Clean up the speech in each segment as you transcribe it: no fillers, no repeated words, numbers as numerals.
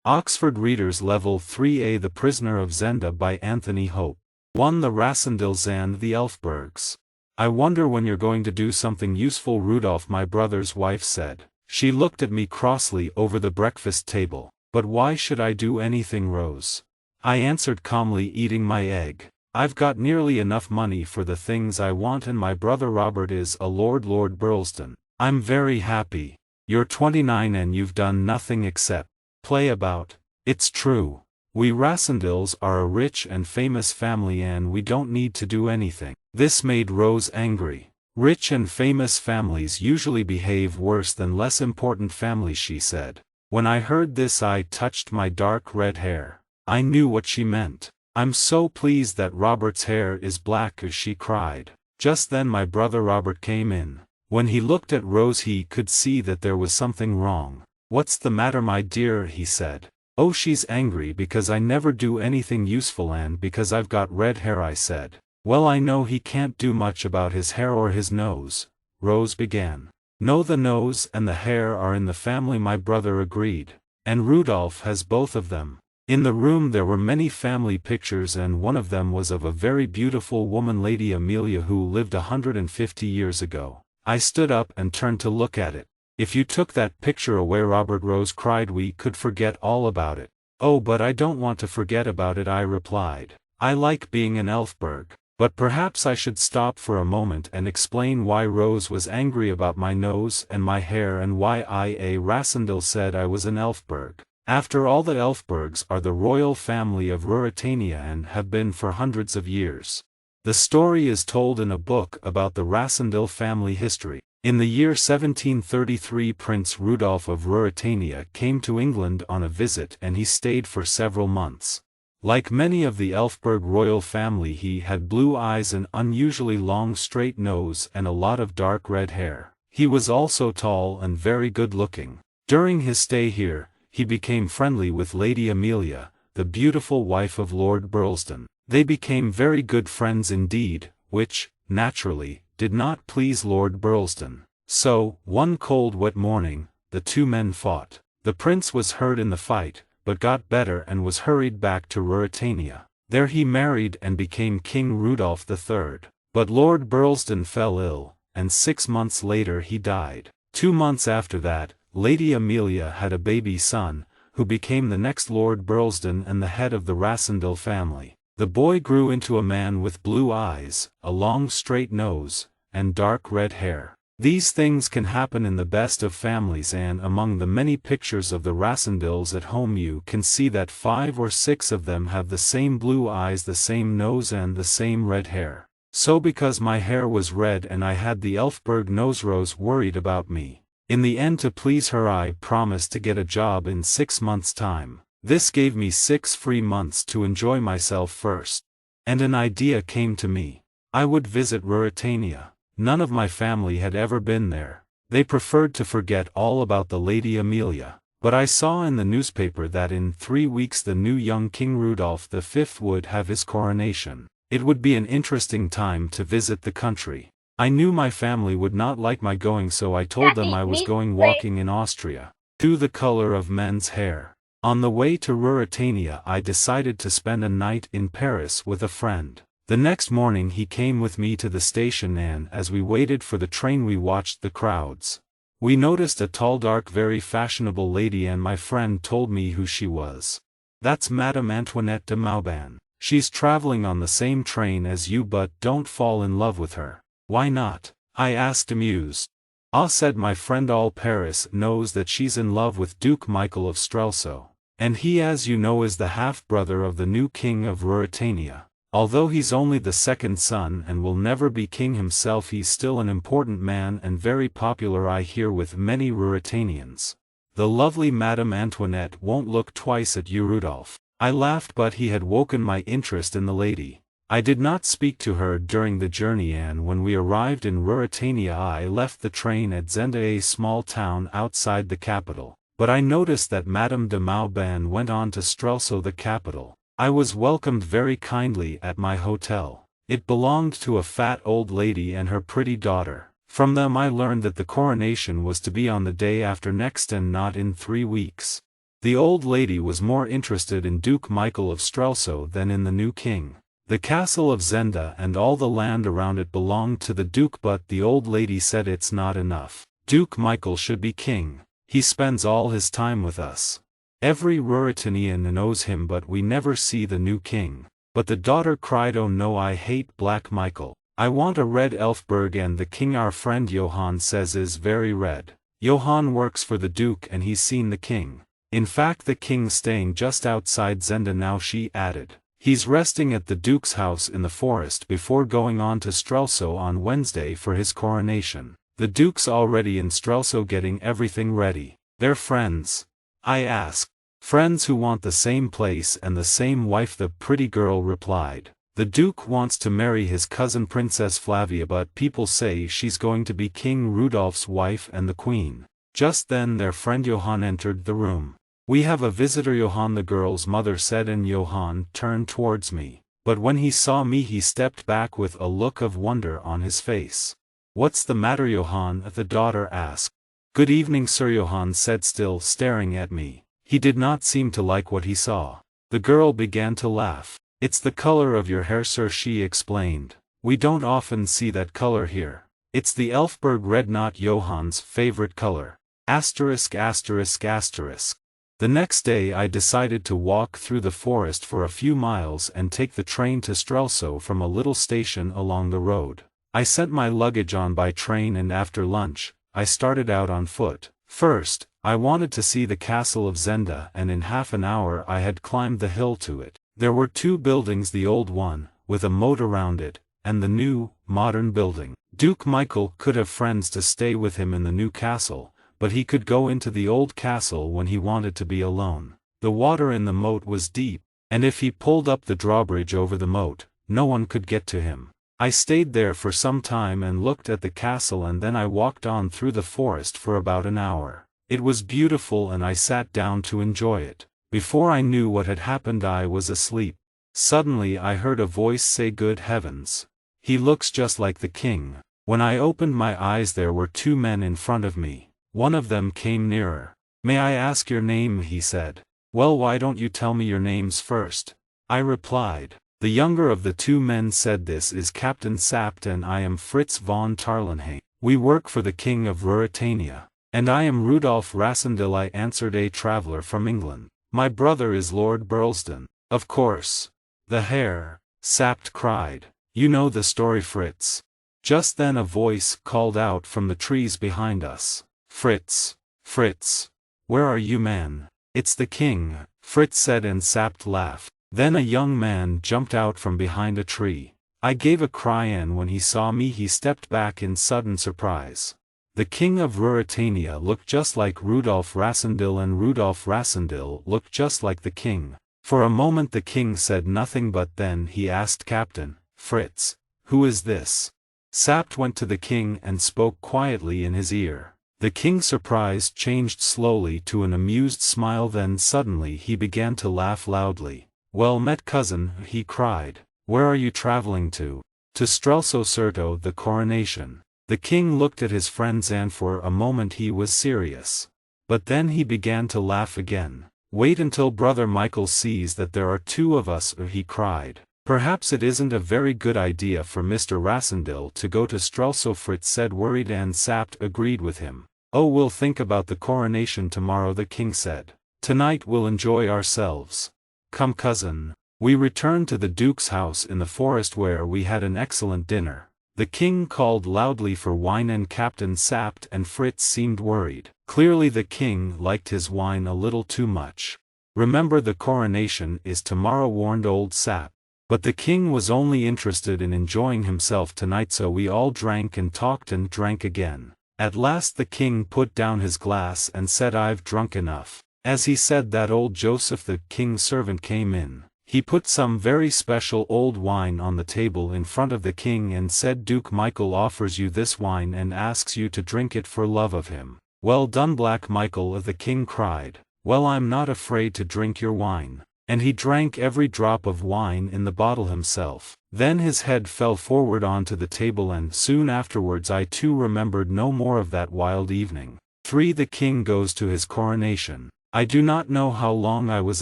Oxford Readers Level 3A The Prisoner of Zenda by Anthony Hope. 1. The Rassendylls-and the Elphbergs. I wonder when you're going to do something useful, Rudolph, my brother's wife said. She looked at me crossly over the breakfast table. But why should I do anything, Rose? I answered calmly, eating my egg. I've got nearly enough money for the things I want, and my brother Robert is a Lord Burlesdon. I'm very happy. You're 29 and you've done nothing except play about. It's true. We Rassendylls are a rich and famous family and we don't need to do anything. This made Rose angry. Rich and famous families usually behave worse than less important families, she said. When I heard this, I touched my dark red hair. I knew what she meant. I'm so pleased that Robert's hair is black, she cried. Just then my brother Robert came in. When he looked at Rose he could see that there was something wrong. What's the matter, my dear? He said. Oh, she's angry because I never do anything useful and because I've got red hair, I said. Well, I know he can't do much about his hair or his nose, Rose began. No, the nose and the hair are in the family, my brother agreed. And Rudolph has both of them. In the room there were many family pictures and one of them was of a very beautiful woman, Lady Amelia, who lived 150 years ago. I stood up and turned to look at it. If you took that picture away, Robert, Rose cried, we could forget all about it. Oh, but I don't want to forget about it, I replied. I like being an Elphberg. But perhaps I should stop for a moment and explain why Rose was angry about my nose and my hair and why a Rassendyll said I was an Elphberg. After all, the Elphbergs are the royal family of Ruritania and have been for hundreds of years. The story is told in a book about the Rassendyll family history. In the year 1733, Prince Rudolph of Ruritania came to England on a visit and he stayed for several months. Like many of the Elphberg royal family, he had blue eyes, an unusually long straight nose and a lot of dark red hair. He was also tall and very good looking. During his stay here, he became friendly with Lady Amelia, the beautiful wife of Lord Burlesdon. They became very good friends indeed, which, naturally, did not please Lord Burlesdon. So, one cold wet morning, the two men fought. The prince was hurt in the fight, but got better and was hurried back to Ruritania. There he married and became King Rudolph III. But Lord Burlesdon fell ill, and 6 months later he died. 2 months after that, Lady Amelia had a baby son, who became the next Lord Burlesdon and the head of the Rassendyll family. The boy grew into a man with blue eyes, a long straight nose, and dark red hair. These things can happen in the best of families, and among the many pictures of the Rassendylls at home you can see that 5 or 6 of them have the same blue eyes, the same nose and the same red hair. So because my hair was red and I had the Elphberg nose, Rose worried about me. In the end, to please her, I promised to get a job in 6 months' time. This gave me 6 free months to enjoy myself first. And an idea came to me. I would visit Ruritania. None of my family had ever been there. They preferred to forget all about the Lady Amelia. But I saw in the newspaper that in 3 weeks the new young King Rudolph V would have his coronation. It would be an interesting time to visit the country. I knew my family would not like my going, so I told them I was going walking in Austria, to the color of men's hair. On the way to Ruritania I decided to spend a night in Paris with a friend. The next morning he came with me to the station, and as we waited for the train we watched the crowds. We noticed a tall, dark, very fashionable lady, and my friend told me who she was. That's Madame Antoinette de Mauban. She's traveling on the same train as you, but don't fall in love with her. Why not? I asked, amused. Ah, said my friend, all Paris knows that she's in love with Duke Michael of Strelsau. And he, as you know, is the half-brother of the new king of Ruritania. Although he's only the second son and will never be king himself, he's still an important man and very popular, I hear, with many Ruritanians. The lovely Madame Antoinette won't look twice at you, Rudolph. I laughed, but he had woken my interest in the lady. I did not speak to her during the journey, and when we arrived in Ruritania I left the train at Zenda, a small town outside the capital. But I noticed that Madame de Mauban went on to Strelsau, the capital. I was welcomed very kindly at my hotel. It belonged to a fat old lady and her pretty daughter. From them I learned that the coronation was to be on the day after next and not in 3 weeks. The old lady was more interested in Duke Michael of Strelsau than in the new king. The castle of Zenda and all the land around it belonged to the duke, but the old lady said it's not enough. Duke Michael should be king. He spends all his time with us. Every Ruritanian knows him, but we never see the new king. But the daughter cried, "Oh no, I hate Black Michael. I want a red Elphberg, and the king our friend Johann says is very red." Johann works for the duke and he's seen the king. In fact, the king's staying just outside Zenda now, she added. He's resting at the duke's house in the forest before going on to Strelsau on Wednesday for his coronation. The duke's already in Strelsau getting everything ready. "They're friends?" I asked. "Friends who want the same place and the same wife," the pretty girl replied. "The duke wants to marry his cousin Princess Flavia, but people say she's going to be King Rudolph's wife and the queen." Just then their friend Johann entered the room. "We have a visitor, Johann," the girl's mother said, and Johann turned towards me. But when he saw me he stepped back with a look of wonder on his face. "What's the matter, Johann?" the daughter asked. "Good evening, sir," Johann said, still staring at me. He did not seem to like what he saw. The girl began to laugh. "It's the color of your hair, sir," she explained. "We don't often see that color here. It's the Elphberg red, not Johann's favorite color. Asterisk asterisk asterisk." The next day I decided to walk through the forest for a few miles and take the train to Strelsau from a little station along the road. I sent my luggage on by train, and after lunch, I started out on foot. First, I wanted to see the castle of Zenda, and in half an hour I had climbed the hill to it. There were two buildings, the old one, with a moat around it, and the new, modern building. Duke Michael could have friends to stay with him in the new castle, but he could go into the old castle when he wanted to be alone. The water in the moat was deep, and if he pulled up the drawbridge over the moat, no one could get to him. I stayed there for some time and looked at the castle, and then I walked on through the forest for about an hour. It was beautiful and I sat down to enjoy it. Before I knew what had happened I was asleep. Suddenly I heard a voice say, "Good heavens! He looks just like the king." When I opened my eyes there were two men in front of me. One of them came nearer. "May I ask your name?" he said. "Well, why don't you tell me your names first?" I replied. The younger of the two men said, "This is Captain Sapt, and I am Fritz von Tarlenheim. We work for the King of Ruritania." "And I am Rudolf Rassendyll," I answered, "a traveler from England. My brother is Lord Burlesdon." "Of course. The Herr," Sapt cried. "You know the story, Fritz." Just then a voice called out from the trees behind us. "Fritz! Fritz! Where are you, man?" "It's the king," Fritz said, and Sapt laughed. Then a young man jumped out from behind a tree. I gave a cry, and when he saw me he stepped back in sudden surprise. The King of Ruritania looked just like Rudolf Rassendyll, and Rudolf Rassendyll looked just like the king. For a moment the king said nothing, but then he asked, "Captain Fritz, who is this?" Sapt went to the king and spoke quietly in his ear. The king's surprise changed slowly to an amused smile, then suddenly he began to laugh loudly. "Well met, cousin," he cried. "Where are you traveling to?" "To Strelsau, sir, to the coronation." The king looked at his friends and for a moment he was serious. But then he began to laugh again. "Wait until brother Michael sees that there are two of us," he cried. "Perhaps it isn't a very good idea for Mr. Rassendyll to go to Strelsau," Fritz said, worried, and Sapt agreed with him. "Oh, we'll think about the coronation tomorrow," the king said. "Tonight we'll enjoy ourselves. Come, cousin." We returned to the duke's house in the forest, where we had an excellent dinner. The king called loudly for wine, and Captain Sapt and Fritz seemed worried. Clearly the king liked his wine a little too much. "Remember, the coronation is tomorrow," warned old Sapt. But the king was only interested in enjoying himself tonight, so we all drank and talked and drank again. At last the king put down his glass and said, "I've drunk enough." As he said that, old Joseph, the king's servant, came in. He put some very special old wine on the table in front of the king and said, "Duke Michael offers you this wine and asks you to drink it for love of him." "Well done, Black Michael," the king cried. "Well, I'm not afraid to drink your wine." And he drank every drop of wine in the bottle himself. Then his head fell forward onto the table, and soon afterwards I too remembered no more of that wild evening. 3. The king goes to his coronation. I do not know how long I was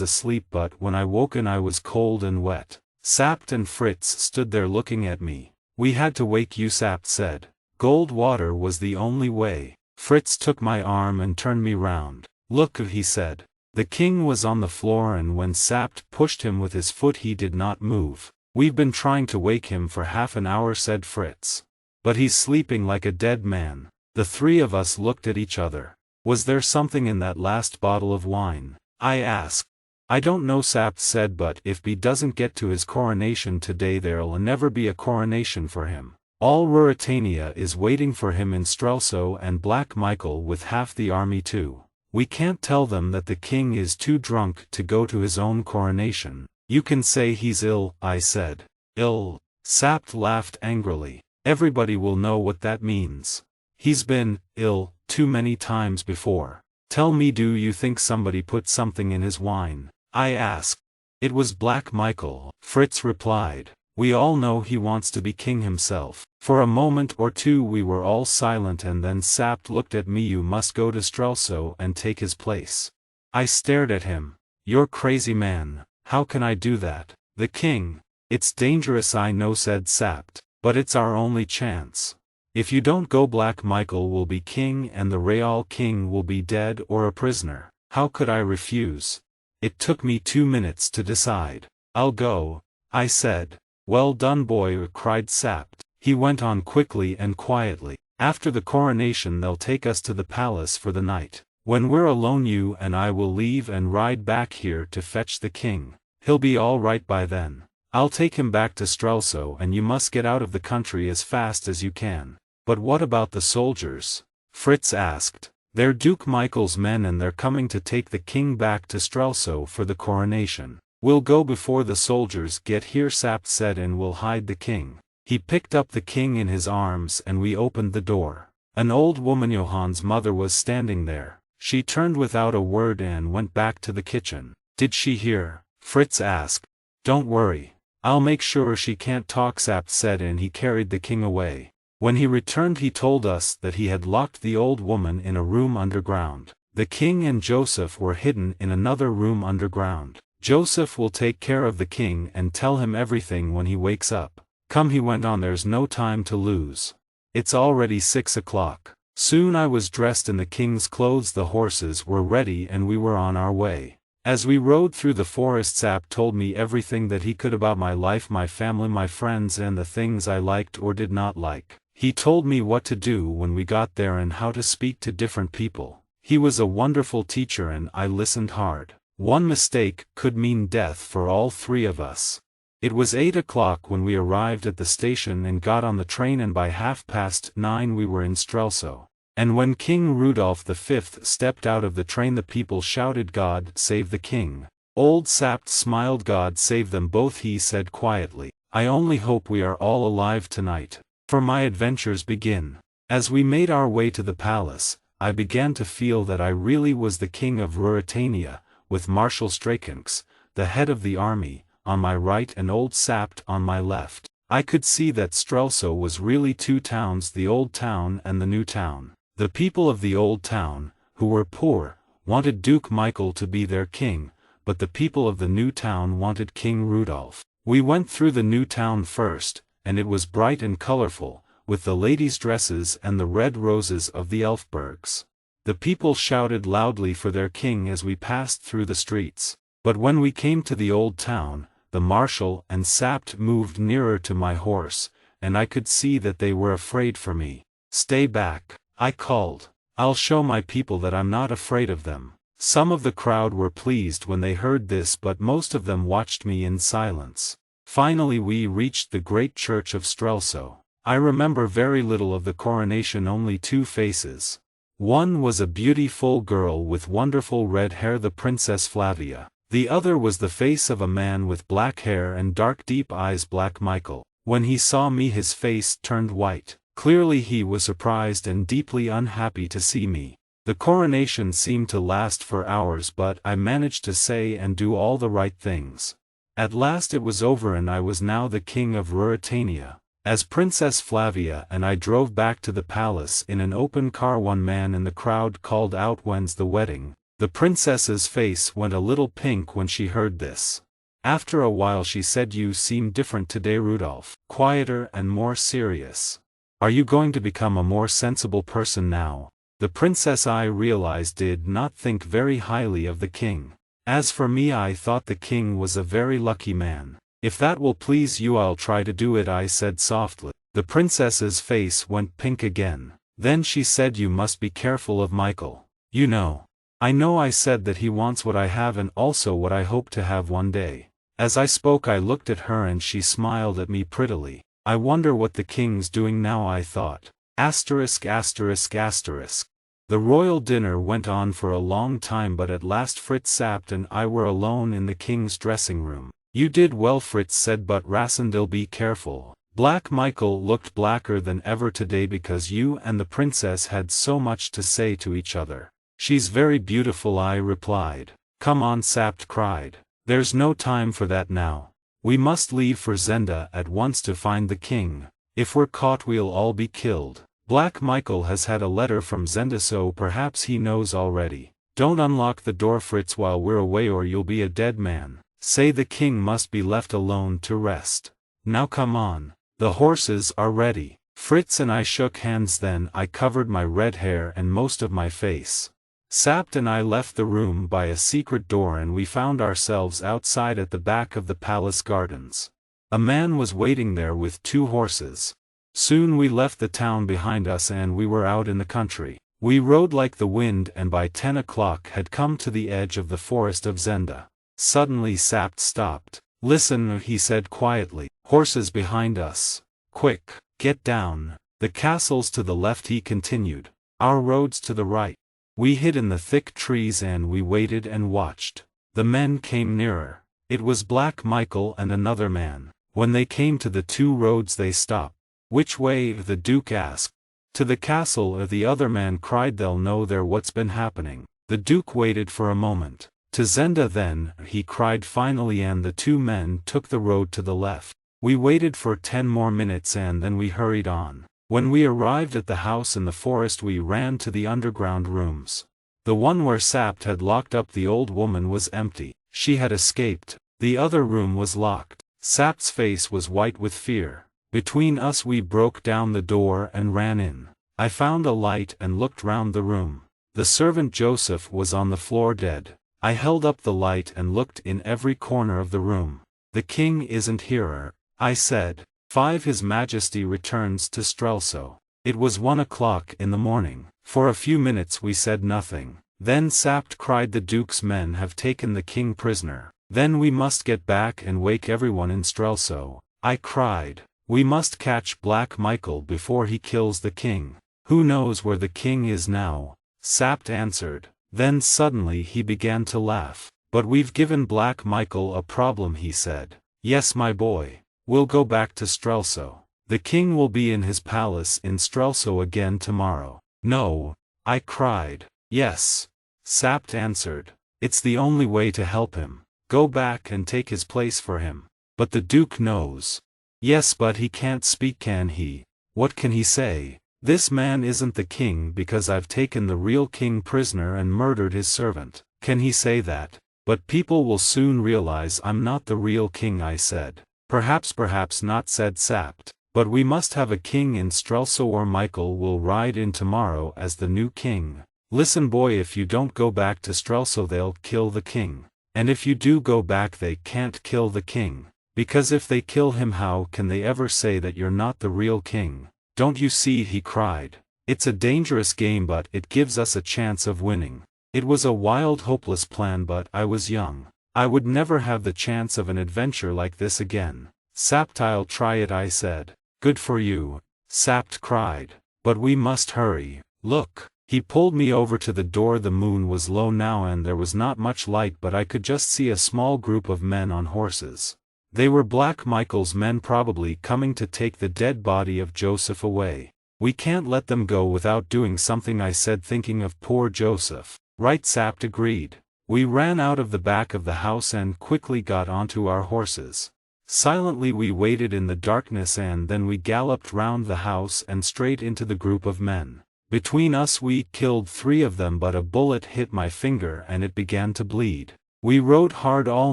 asleep, but when I woke I was cold and wet. Sapt and Fritz stood there looking at me. We had to wake you, Sapt said. Cold water was the only way. Fritz took my arm and turned me round. Look, he said. The king was on the floor, and when Sapt pushed him with his foot he did not move. We've been trying to wake him for half an hour, said Fritz. But he's sleeping like a dead man. The three of us looked at each other. Was there something in that last bottle of wine? I asked. I don't know, Sapt said, but if he doesn't get to his coronation today there'll never be a coronation for him. All Ruritania is waiting for him in Strelsau, and Black Michael with half the army too. We can't tell them that the king is too drunk to go to his own coronation. You can say he's ill, I said. Ill? Sapt laughed angrily. Everybody will know what that means. He's been ill too many times before. Tell me, do you think somebody put something in his wine? I asked. It was Black Michael, Fritz replied. We all know he wants to be king himself. For a moment or two we were all silent, and then Sapt looked at me. You must go to Strelsau and take his place. I stared at him. You're crazy, man. How can I do that? The king. It's dangerous, I know, said Sapt, but it's our only chance. If you don't go, Black Michael will be king and the real king will be dead or a prisoner. How could I refuse? It took me 2 minutes to decide. I'll go, I said. Well done, boy, cried Sapt. He went on quickly and quietly. After the coronation they'll take us to the palace for the night. When we're alone you and I will leave and ride back here to fetch the king. He'll be all right by then. I'll take him back to Strelsau, and you must get out of the country as fast as you can. But what about the soldiers? Fritz asked. They're Duke Michael's men, and they're coming to take the king back to Strelsau for the coronation. We'll go before the soldiers get here, Sapt said, and we'll hide the king. He picked up the king in his arms and we opened the door. An old woman, Johann's mother, was standing there. She turned without a word and went back to the kitchen. Did she hear? Fritz asked. Don't worry. I'll make sure she can't talk, Sapt said, and he carried the king away. When he returned he told us that he had locked the old woman in a room underground. The king and Joseph were hidden in another room underground. Joseph will take care of the king and tell him everything when he wakes up. Come, he went on, there's no time to lose. It's already 6 o'clock. Soon I was dressed in the king's clothes, the horses were ready, and we were on our way. As we rode through the forest, Sapt told me everything that he could about my life, my family, my friends, and the things I liked or did not like. He told me what to do when we got there and how to speak to different people. He was a wonderful teacher and I listened hard. One mistake could mean death for all three of us. It was 8 o'clock when we arrived at the station and got on the train, and by 9:30 we were in Strelsau. And when King Rudolph V stepped out of the train the people shouted, "God save the king." Old Sapt smiled. "God save them both," he said quietly. "I only hope we are all alive tonight, for my adventures begin." As we made our way to the palace, I began to feel that I really was the king of Ruritania, with Marshal Strelaux, the head of the army, on my right and old Sapt on my left. I could see that Strelsau was really two towns, the old town and the new town. The people of the old town, who were poor, wanted Duke Michael to be their king, but the people of the new town wanted King Rudolph. We went through the new town first, and it was bright and colorful, with the ladies' dresses and the red roses of the Elphbergs. The people shouted loudly for their king as we passed through the streets. But when we came to the old town, the marshal and Sapt moved nearer to my horse, and I could see that they were afraid for me. "Stay back," I called. "I'll show my people that I'm not afraid of them." Some of the crowd were pleased when they heard this, but most of them watched me in silence. Finally we reached the great church of Strelsau. I remember very little of the coronation, only two faces. One was a beautiful girl with wonderful red hair, the Princess Flavia. The other was the face of a man with black hair and dark deep eyes, Black Michael. When he saw me his face turned white. Clearly he was surprised and deeply unhappy to see me. The coronation seemed to last for hours, but I managed to say and do all the right things. At last it was over and I was now the king of Ruritania. As Princess Flavia and I drove back to the palace in an open car, one man in the crowd called out, "When's the wedding?" The princess's face went a little pink when she heard this. After a while she said, "You seem different today, Rudolph, quieter and more serious. Are you going to become a more sensible person now?" The princess, I realized, did not think very highly of the king. As for me, I thought the king was a very lucky man. "If that will please you, I'll try to do it," I said softly. The princess's face went pink again. Then she said, "You must be careful of Michael. You know." "I know," I said, "that he wants what I have and also what I hope to have one day." As I spoke I looked at her and she smiled at me prettily. I wonder what the king's doing now, I thought. Asterisk asterisk asterisk. The royal dinner went on for a long time, but at last Fritz Sapt and I were alone in the king's dressing room. "You did well," Fritz said, "but Rassendyll, be careful. Black Michael looked blacker than ever today because you and the princess had so much to say to each other." "She's very beautiful," I replied. "Come on," Sapt cried. "There's no time for that now. We must leave for Zenda at once to find the king. If we're caught we'll all be killed. Black Michael has had a letter from Zenda, so perhaps he knows already. Don't unlock the door, Fritz, while we're away, or you'll be a dead man. Say the king must be left alone to rest. Now come on. The horses are ready." Fritz and I shook hands, then I covered my red hair and most of my face. Sapt and I left the room by a secret door and we found ourselves outside at the back of the palace gardens. A man was waiting there with 2 horses. Soon we left the town behind us and we were out in the country. We rode like the wind and by 10 o'clock had come to the edge of the forest of Zenda. Suddenly Sapt stopped. "Listen," he said quietly. "Horses behind us. Quick, get down. The castle's to the left," he continued. "Our road's to the right." We hid in the thick trees and we waited and watched. The men came nearer. It was Black Michael and another man. When they came to the 2 roads they stopped. "Which way?" the Duke asked. "To the castle," the other man cried. "They'll know there what's been happening." The Duke waited for a moment. "To Zenda then," he cried finally, and the 2 men took the road to the left. We waited for 10 more minutes and then we hurried on. When we arrived at the house in the forest we ran to the underground rooms. The one where Sapt had locked up the old woman was empty. She had escaped. The other room was locked. Sapt's face was white with fear. Between us we broke down the door and ran in. I found a light and looked round the room. The servant Joseph was on the floor dead. I held up the light and looked in every corner of the room. "The king isn't here," I said. 5 His Majesty returns to Strelsau. It was 1 o'clock in the morning. For a few minutes we said nothing. Then Sapt cried, "The Duke's men have taken the king prisoner." "Then we must get back and wake everyone in Strelsau," I cried. "We must catch Black Michael before he kills the king." "Who knows where the king is now?" Sapt answered. Then suddenly he began to laugh. "But we've given Black Michael a problem," he said. "Yes, my boy. We'll go back to Strelsau. The king will be in his palace in Strelsau again tomorrow." "No," I cried. "Yes," Sapt answered. "It's the only way to help him. Go back and take his place for him." "But the Duke knows." "Yes, but he can't speak, can he?" "What can he say?" "This man isn't the king because I've taken the real king prisoner and murdered his servant." "Can he say that?" "But people will soon realize I'm not the real king," I said. Perhaps not," said Sapt. "But we must have a king in Strelsau or Michael will ride in tomorrow as the new king. Listen, boy, if you don't go back to Strelsau they'll kill the king. And if you do go back they can't kill the king. Because if they kill him how can they ever say that you're not the real king? Don't you see?" he cried. "It's a dangerous game but it gives us a chance of winning." It was a wild, hopeless plan, but I was young. I would never have the chance of an adventure like this again. "Sapt, I'll try it," I said. "Good for you," Sapt cried. "But we must hurry. Look." He pulled me over to the door. The moon was low now and there was not much light, but I could just see a small group of men on horses. They were Black Michael's men, probably coming to take the dead body of Joseph away. "We can't let them go without doing something," I said, thinking of poor Joseph. "Right," Sapt agreed. We ran out of the back of the house and quickly got onto our horses. Silently we waited in the darkness and then we galloped round the house and straight into the group of men. Between us we killed 3 of them, but a bullet hit my finger and it began to bleed. We rode hard all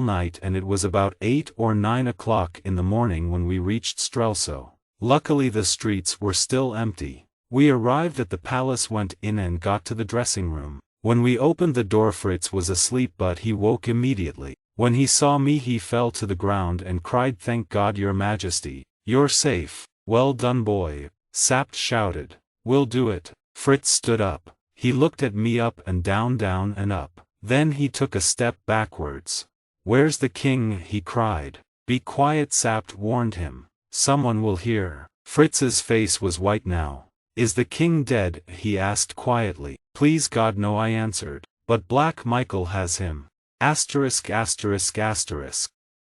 night and it was about 8 or 9 o'clock in the morning when we reached Strelsau. Luckily the streets were still empty. We arrived at the palace, went in and got to the dressing room. When we opened the door, Fritz was asleep, but he woke immediately. When he saw me he fell to the ground and cried, "Thank God, Your Majesty, you're safe." "Well done, boy," Sapt shouted. "We'll do it." Fritz stood up. He looked at me up and down and up. Then he took a step backwards. "Where's the king?" he cried. "Be quiet," Sapt warned him. "Someone will hear." Fritz's face was white now. "Is the king dead?" he asked quietly. "Please God, no," I answered. "But Black Michael has him." *******.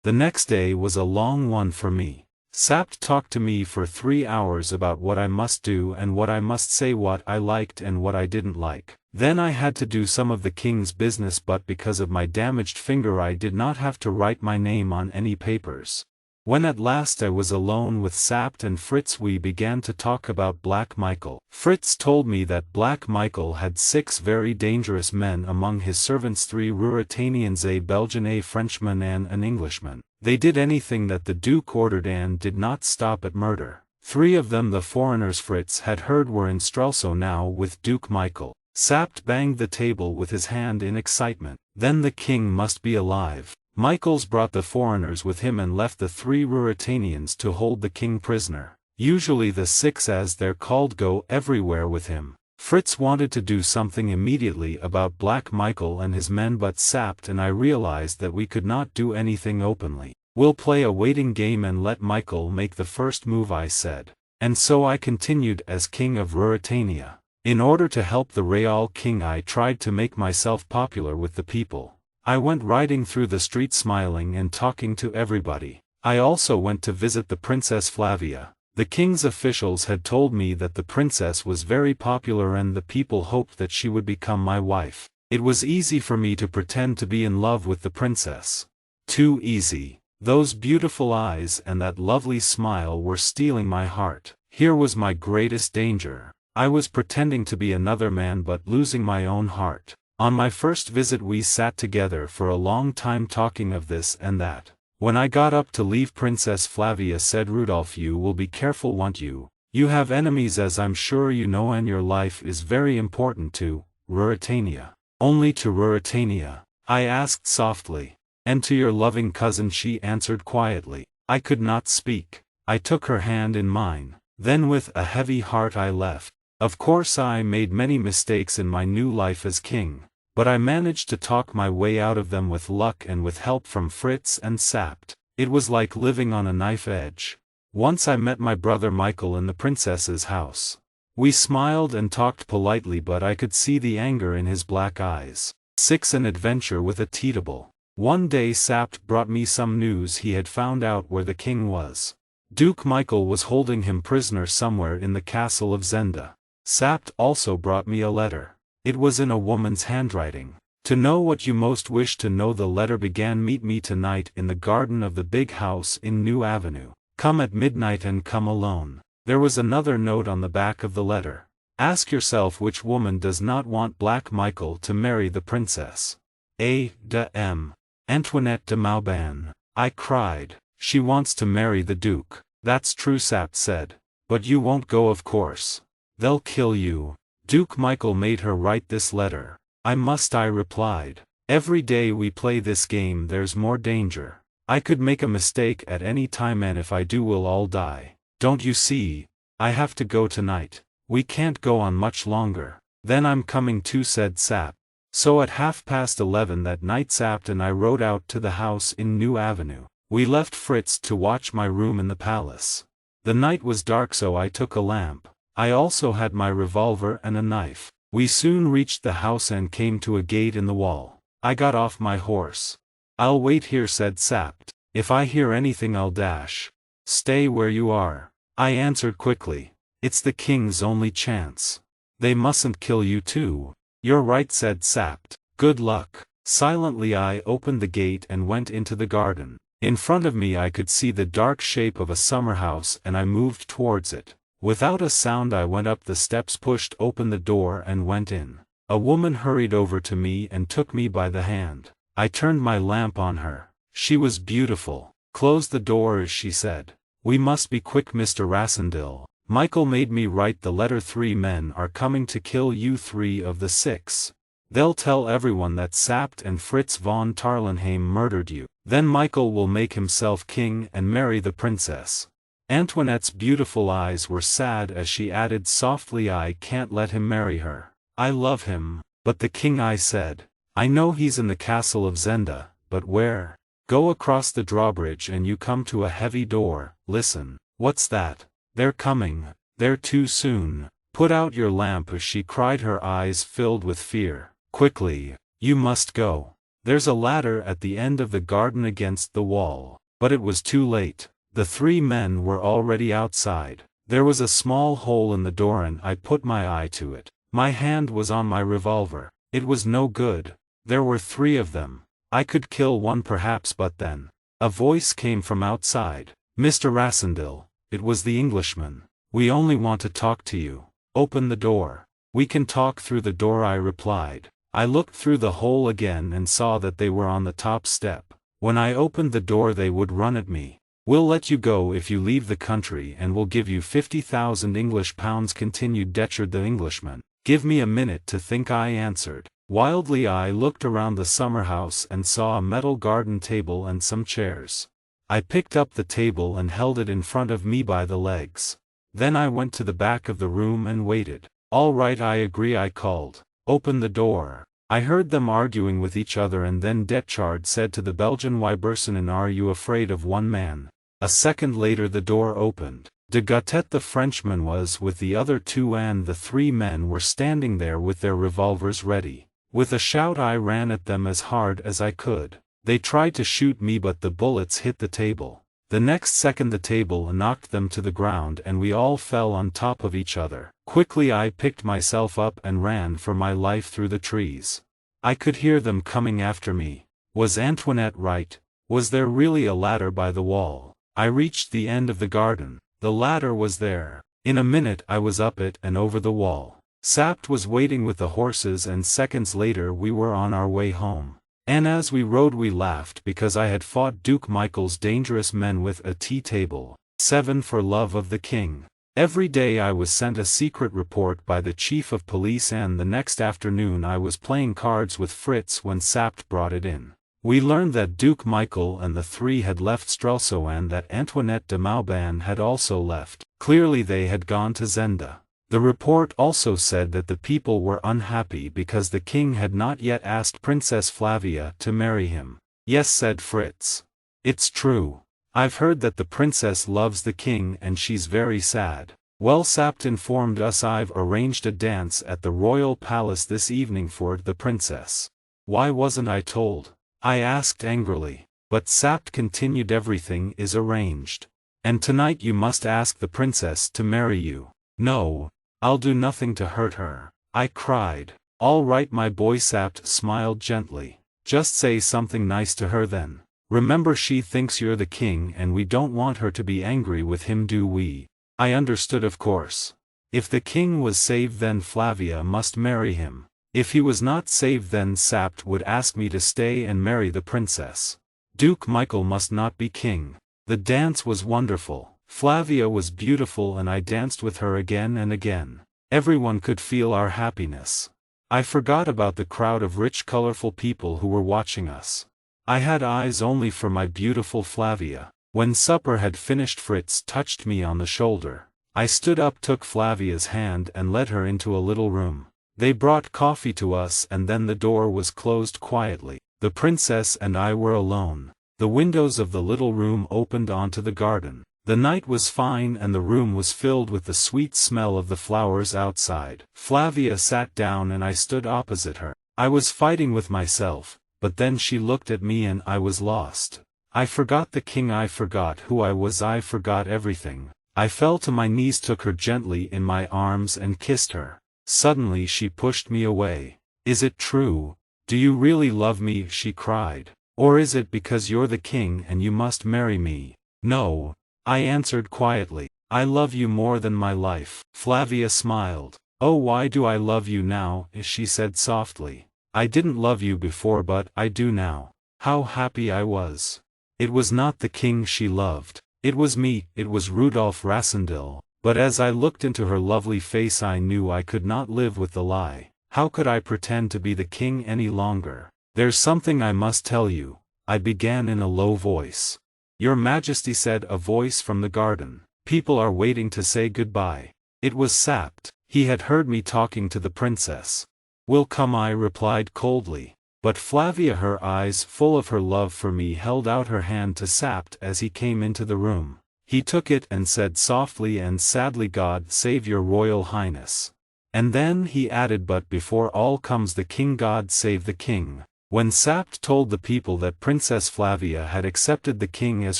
The next day was a long one for me. Sapt talked to me for 3 hours about what I must do and what I must say, what I liked and what I didn't like. Then I had to do some of the king's business, but because of my damaged finger I did not have to write my name on any papers. When at last I was alone with Sapt and Fritz, we began to talk about Black Michael. Fritz told me that Black Michael had 6 very dangerous men among his servants, 3 Ruritanians, a Belgian, a Frenchman and an Englishman. They did anything that the Duke ordered and did not stop at murder. 3 of them, the foreigners Fritz had heard, were in Strelsau now with Duke Michael. Sapt banged the table with his hand in excitement. Then the king must be alive. Michael's brought the foreigners with him and left the 3 Ruritanians to hold the king prisoner. Usually the 6, as they're called, go everywhere with him. Fritz wanted to do something immediately about Black Michael and his men, but Sapt and I realized that we could not do anything openly. "We'll play a waiting game and let Michael make the first move," I said. And so I continued as king of Ruritania. In order to help the Real king I tried to make myself popular with the people. I went riding through the street smiling and talking to everybody. I also went to visit the Princess Flavia. The king's officials had told me that the princess was very popular and the people hoped that she would become my wife. It was easy for me to pretend to be in love with the princess. Too easy. Those beautiful eyes and that lovely smile were stealing my heart. Here was my greatest danger. I was pretending to be another man but losing my own heart. On my first visit we sat together for a long time talking of this and that. When I got up to leave, Princess Flavia said, "Rudolph, you will be careful, won't you? You have enemies, as I'm sure you know, and your life is very important to Ruritania." "Only to Ruritania?" I asked softly. "And to your loving cousin," she answered quietly. I could not speak. I took her hand in mine. Then with a heavy heart I left. Of course I made many mistakes in my new life as king, but I managed to talk my way out of them with luck and with help from Fritz and Sapt. It was like living on a knife edge. Once I met my brother Michael in the princess's house. We smiled and talked politely, but I could see the anger in his black eyes. 6. An adventure with a teatable. One day Sapt brought me some news. He had found out where the king was. Duke Michael was holding him prisoner somewhere in the castle of Zenda. Sapt also brought me a letter. It was in a woman's handwriting. "To know what you most wish to know," the letter began. "Meet me tonight in the garden of the big house in New Avenue. Come at midnight and come alone." There was another note on the back of the letter. "Ask yourself which woman does not want Black Michael to marry the princess. A. de M. Antoinette de Mauban." I cried. "She wants to marry the Duke." "That's true," Sapt said. "But you won't go, of course. They'll kill you." Duke Michael made her write this letter. "I must," I replied. "Every day we play this game there's more danger. I could make a mistake at any time, and if I do we'll all die. Don't you see? I have to go tonight. We can't go on much longer." "Then I'm coming too," said Sapt. So at 11:30 that night Sapt and I rode out to the house in New Avenue. We left Fritz to watch my room in the palace. The night was dark, so I took a lamp. I also had my revolver and a knife. We soon reached the house and came to a gate in the wall. I got off my horse. "I'll wait here," said Sapt. "If I hear anything I'll dash." "Stay where you are," I answered quickly. "It's the king's only chance. They mustn't kill you too." "You're right," said Sapt. "Good luck." Silently I opened the gate and went into the garden. In front of me I could see the dark shape of a summer house and I moved towards it. Without a sound I went up the steps, pushed open the door and went in. A woman hurried over to me and took me by the hand. I turned my lamp on her. She was beautiful. "Close the door," she said. "We must be quick, Mr. Rassendyll. Michael made me write the letter. 3 men are coming to kill you, 3 of the 6. They'll tell everyone that Sapt and Fritz von Tarlenheim murdered you. Then Michael will make himself king and marry the princess." Antoinette's beautiful eyes were sad as she added softly, "I can't let him marry her. I love him." "But the king," I said. "I know he's in the castle of Zenda, but where?" "Go across the drawbridge and you come to a heavy door. Listen." "What's that?" "They're coming. They're too soon. Put out your lamp," she cried, her eyes filled with fear. "Quickly. You must go. There's a ladder at the end of the garden against the wall." But it was too late. The 3 men were already outside. There was a small hole in the door and I put my eye to it. My hand was on my revolver. It was no good. There were 3 of them. I could kill one perhaps, but then a voice came from outside. "Mr. Rassendyll." It was the Englishman. "We only want to talk to you. Open the door." "We can talk through the door," I replied. I looked through the hole again and saw that they were on the top step. When I opened the door they would run at me. "We'll let you go if you leave the country, and we'll give you 50,000 English pounds," continued Detchard the Englishman. "Give me a minute to think," I answered. Wildly I looked around the summer house and saw a metal garden table and some chairs. I picked up the table and held it in front of me by the legs. Then I went to the back of the room and waited. "All right, I agree," I called. "Open the door." I heard them arguing with each other, and then Detchard said to the Belgian, "Wybersonen, are you afraid of one man?" A second later the door opened. De Gautet the Frenchman was with the other 2 and the 3 men were standing there with their revolvers ready. With a shout I ran at them as hard as I could. They tried to shoot me, but the bullets hit the table. The next second the table knocked them to the ground and we all fell on top of each other. Quickly I picked myself up and ran for my life through the trees. I could hear them coming after me. Was Antoinette right? Was there really a ladder by the wall? I reached the end of the garden. The ladder was there. In a minute I was up it and over the wall. Sapt was waiting with the horses, and seconds later we were on our way home. And as we rode we laughed because I had fought Duke Michael's dangerous men with a teatable. 7 For love of the king. Every day I was sent a secret report by the chief of police, and the next afternoon I was playing cards with Fritz when Sapt brought it in. We learned that Duke Michael and the 3 had left Strelsau and that Antoinette de Mauban had also left. Clearly they had gone to Zenda. The report also said that the people were unhappy because the king had not yet asked Princess Flavia to marry him. "Yes," said Fritz. "It's true. I've heard that the princess loves the king and she's very sad." "Well," Sapt informed us, "I've arranged a dance at the royal palace this evening for the princess." "Why wasn't I told?" I asked angrily. But Sapt continued, "Everything is arranged. And tonight you must ask the princess to marry you." "No. I'll do nothing to hurt her," I cried. "All right, my boy," Sapt smiled gently. "Just say something nice to her then. Remember, she thinks you're the king and we don't want her to be angry with him, do we?" I understood, of course. If the king was saved then Flavia must marry him. If he was not saved then Sapt would ask me to stay and marry the princess. Duke Michael must not be king. The dance was wonderful. Flavia was beautiful and I danced with her again and again. Everyone could feel our happiness. I forgot about the crowd of rich, colorful people who were watching us. I had eyes only for my beautiful Flavia. When supper had finished Fritz touched me on the shoulder. I stood up, took Flavia's hand and led her into a little room. They brought coffee to us and then the door was closed quietly. The princess and I were alone. The windows of the little room opened onto the garden. The night was fine and the room was filled with the sweet smell of the flowers outside. Flavia sat down and I stood opposite her. I was fighting with myself, but then she looked at me and I was lost. I forgot the king, I forgot who I was, I forgot everything. I fell to my knees, took her gently in my arms and kissed her. Suddenly she pushed me away. "Is it true? Do you really love me?" she cried. "Or is it because you're the king and you must marry me?" "No," I answered quietly. I love you more than my life. Flavia smiled. Oh, why do I love you now? She said softly. I didn't love you before, but I do now. How happy I was. It was not the king she loved. It was me, it was Rudolf Rassendyll. But as I looked into her lovely face, I knew I could not live with the lie. How could I pretend to be the king any longer? There's something I must tell you, I began in a low voice. Your Majesty, said a voice from the garden. People are waiting to say goodbye. It was Sapt. He had heard me talking to the princess. Will come, I replied coldly. But Flavia, her eyes full of her love for me, held out her hand to Sapt as he came into the room. He took it and said softly and sadly, God save your Royal Highness. And then he added, but before all comes the king, God save the king. When Sapt told the people that Princess Flavia had accepted the king as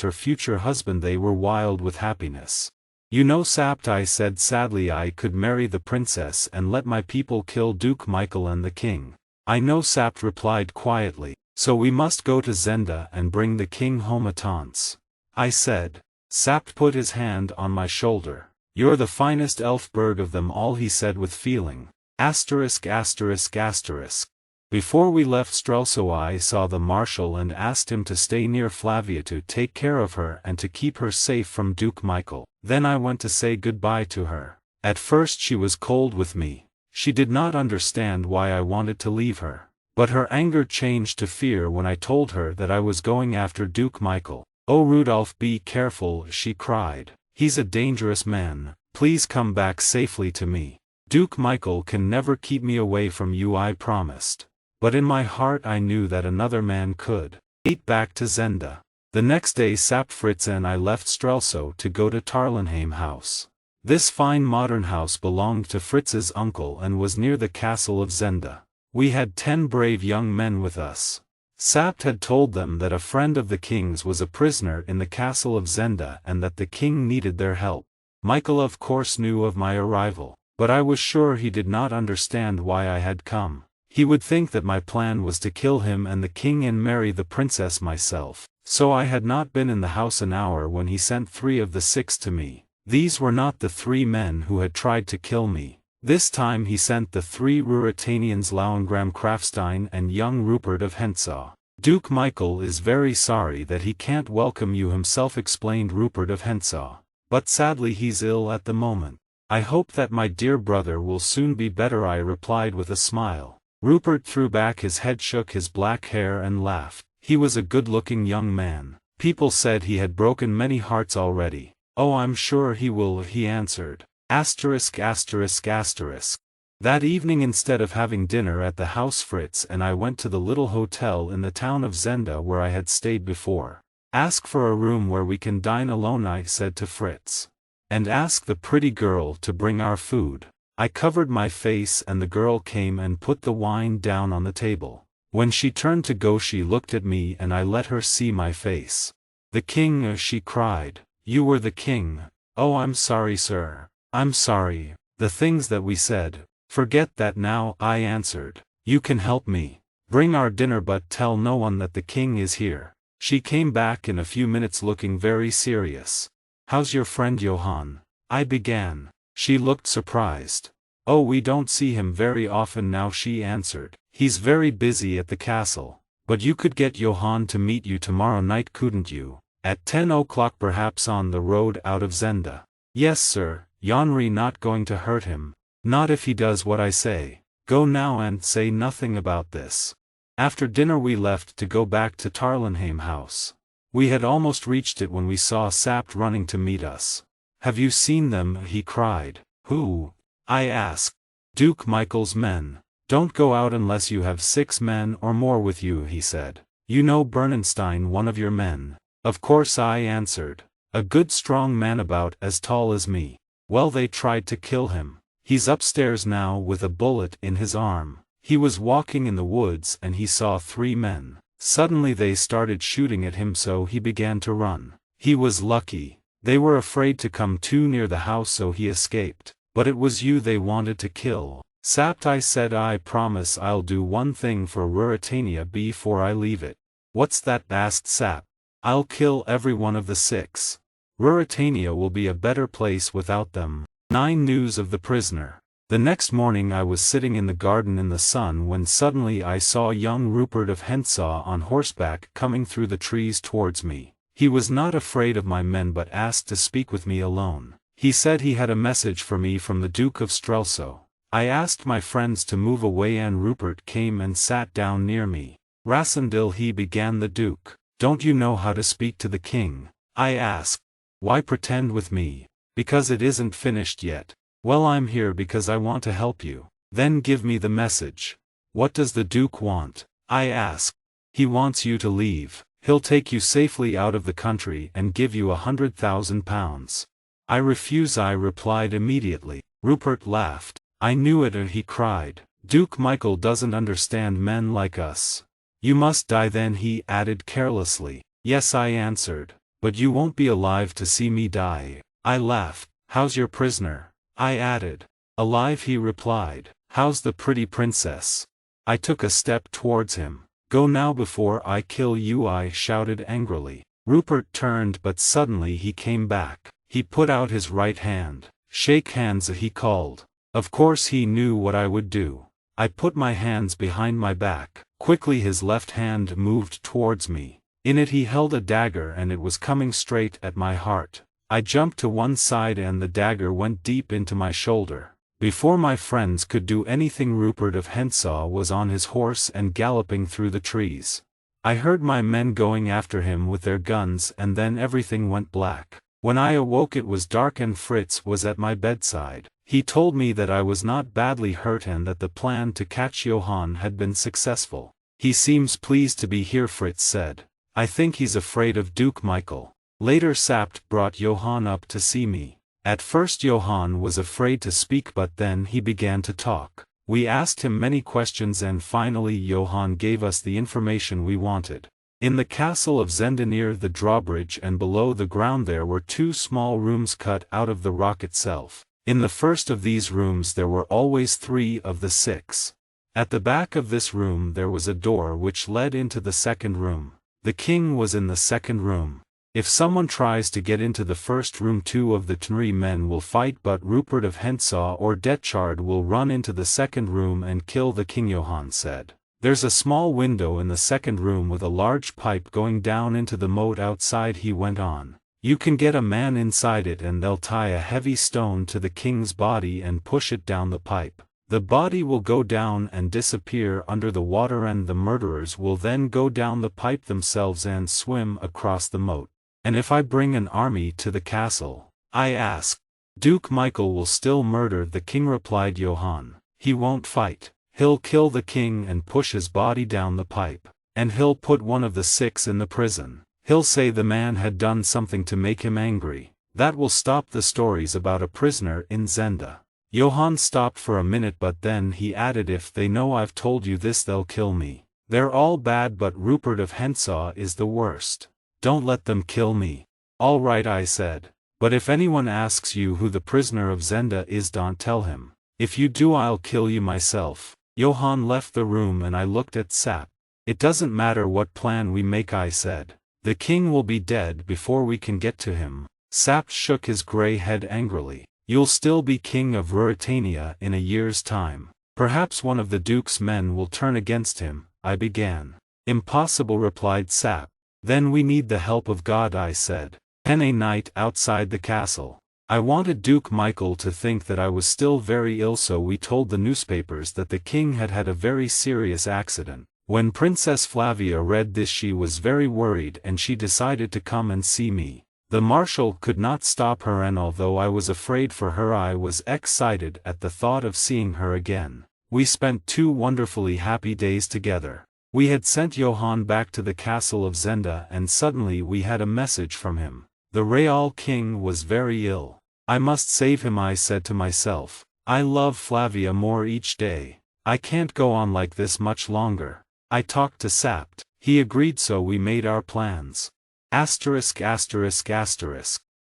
her future husband, they were wild with happiness. You know, Sapt, I said sadly, I could marry the princess and let my people kill Duke Michael and the king. I know, Sapt replied quietly, so we must go to Zenda and bring the king home at once. I said. Sapt put his hand on my shoulder. You're the finest Elphberg of them all, he said with feeling. Asterisk asterisk asterisk. Before we left Strelsau, I saw the marshal and asked him to stay near Flavia to take care of her and to keep her safe from Duke Michael. Then I went to say goodbye to her. At first she was cold with me. She did not understand why I wanted to leave her. But her anger changed to fear when I told her that I was going after Duke Michael. Oh, Rudolf, be careful, she cried. He's a dangerous man. Please come back safely to me. Duke Michael can never keep me away from you, I promised. But in my heart I knew that another man could. Back to Zenda. The next day Sapt, Fritz and I left Strelsau to go to Tarlenheim House. This fine modern house belonged to Fritz's uncle and was near the castle of Zenda. We had 10 brave young men with us. Sapt had told them that a friend of the king's was a prisoner in the castle of Zenda and that the king needed their help. Michael of course knew of my arrival, but I was sure he did not understand why I had come. He would think that my plan was to kill him and the king and marry the princess myself. So I had not been in the house an hour when he sent 3 of the 6 to me. These were not the 3 men who had tried to kill me. This time he sent the 3 Ruritanians, Lauengram Krafstein and young Rupert of Hentzau. Duke Michael is very sorry that he can't welcome you himself, explained Rupert of Hentzau. But sadly he's ill at the moment. I hope that my dear brother will soon be better, I replied with a smile. Rupert threw back his head, shook his black hair and laughed. He was a good-looking young man. People said he had broken many hearts already. Oh, I'm sure he will, he answered. Asterisk asterisk asterisk. That evening, instead of having dinner at the house, Fritz and I went to the little hotel in the town of Zenda where I had stayed before. Ask for a room where we can dine alone, I said to Fritz. And ask the pretty girl to bring our food. I covered my face and the girl came and put the wine down on the table. When she turned to go, she looked at me and I let her see my face. The king, she cried. You were the king. Oh, I'm sorry, sir. I'm sorry. The things that we said. Forget that now, I answered. You can help me. Bring our dinner, but tell no one that the king is here. She came back in a few minutes looking very serious. How's your friend Johann? I began. She looked surprised. Oh, we don't see him very often now, she answered. He's very busy at the castle. But you could get Johann to meet you tomorrow night, couldn't you? At 10 o'clock perhaps, on the road out of Zenda. Yes, sir. Yanri not going to hurt him. Not if he does what I say. Go now and say nothing about this. After dinner we left to go back to Tarlenheim House. We had almost reached it when we saw Sapt running to meet us. Have you seen them? He cried. Who? I asked. Duke Michael's men. Don't go out unless you have 6 men or more with you, he said. You know Bernenstein, one of your men. Of course, I answered. A good strong man about as tall as me. Well, they tried to kill him. He's upstairs now with a bullet in his arm. He was walking in the woods and he saw 3 men. Suddenly they started shooting at him, so he began to run. He was lucky. They were afraid to come too near the house, so he escaped. But it was you they wanted to kill. Sapt, I said, I promise I'll do one thing for Ruritania before I leave it. What's that? Asked Sapt. I'll kill every one of the 6. Ruritania will be a better place without them. 9 News of the prisoner. The next morning I was sitting in the garden in the sun when suddenly I saw young Rupert of Hentzau on horseback coming through the trees towards me. He was not afraid of my men but asked to speak with me alone. He said he had a message for me from the Duke of Strelsau. I asked my friends to move away and Rupert came and sat down near me. Rassendyll, he began. The Duke. Don't you know how to speak to the king? I asked. Why pretend with me? Because it isn't finished yet. Well, I'm here because I want to help you. Then give me the message. What does the Duke want? I asked. He wants you to leave. He'll take you safely out of the country and give you £100,000. I refuse, I replied immediately. Rupert laughed. I knew it, and he cried. Duke Michael doesn't understand men like us. You must die then, he added carelessly. Yes, I answered. But you won't be alive to see me die. I laughed. How's your prisoner? I added. Alive, he replied. How's the pretty princess? I took a step towards him. Go now before I kill you, I shouted angrily. Rupert turned, but suddenly he came back. He put out his right hand. Shake hands, he called. Of course he knew what I would do. I put my hands behind my back. Quickly his left hand moved towards me. In it he held a dagger and it was coming straight at my heart. I jumped to one side and the dagger went deep into my shoulder. Before my friends could do anything, Rupert of Hentzau was on his horse and galloping through the trees. I heard my men going after him with their guns, and then everything went black. When I awoke it was dark and Fritz was at my bedside. He told me that I was not badly hurt and that the plan to catch Johann had been successful. He seems pleased to be here, Fritz said. I think he's afraid of Duke Michael. Later Sapt brought Johann up to see me. At first Johann was afraid to speak, but then he began to talk. We asked him many questions and finally Johann gave us the information we wanted. In the castle of Zenda near the drawbridge and below the ground there were 2 small rooms cut out of the rock itself. In the first of these rooms there were always 3 of the 6. At the back of this room there was a door which led into the second room. The king was in the second room. If someone tries to get into the first room, 2 of the 3 men will fight, but Rupert of Hentzau or Detchard will run into the second room and kill the king, Johann said. There's a small window in the second room with a large pipe going down into the moat outside, he went on. You can get a man inside it and they'll tie a heavy stone to the king's body and push it down the pipe. The body will go down and disappear under the water and the murderers will then go down the pipe themselves and swim across the moat. And if I bring an army to the castle? I asked. Duke Michael will still murder the king, replied Johann. He won't fight. He'll kill the king and push his body down the pipe. And he'll put one of the 6 in the prison. He'll say the man had done something to make him angry. That will stop the stories about a prisoner in Zenda. Johann stopped for a minute, but then he added, if they know I've told you this they'll kill me. They're all bad, but Rupert of Hentzau is the worst. Don't let them kill me. All right, I said. But if anyone asks you who the prisoner of Zenda is, don't tell him. If you do I'll kill you myself. Johann left the room and I looked at Sapt. It doesn't matter what plan we make, I said. The king will be dead before we can get to him. Sapt shook his grey head angrily. You'll still be king of Ruritania in a year's time. Perhaps one of the duke's men will turn against him, I began. Impossible, replied Sapt. Then we need the help of God, I said. 10 a night outside the castle. I wanted Duke Michael to think that I was still very ill, so we told the newspapers that the king had had a very serious accident. When Princess Flavia read this she was very worried and she decided to come and see me. The marshal could not stop her, and although I was afraid for her I was excited at the thought of seeing her again. We spent 2 wonderfully happy days together. We had sent Johann back to the castle of Zenda and suddenly we had a message from him. The Real King was very ill. I must save him, I said to myself. I love Flavia more each day. I can't go on like this much longer. I talked to Sapt. He agreed, so we made our plans. Asterisk.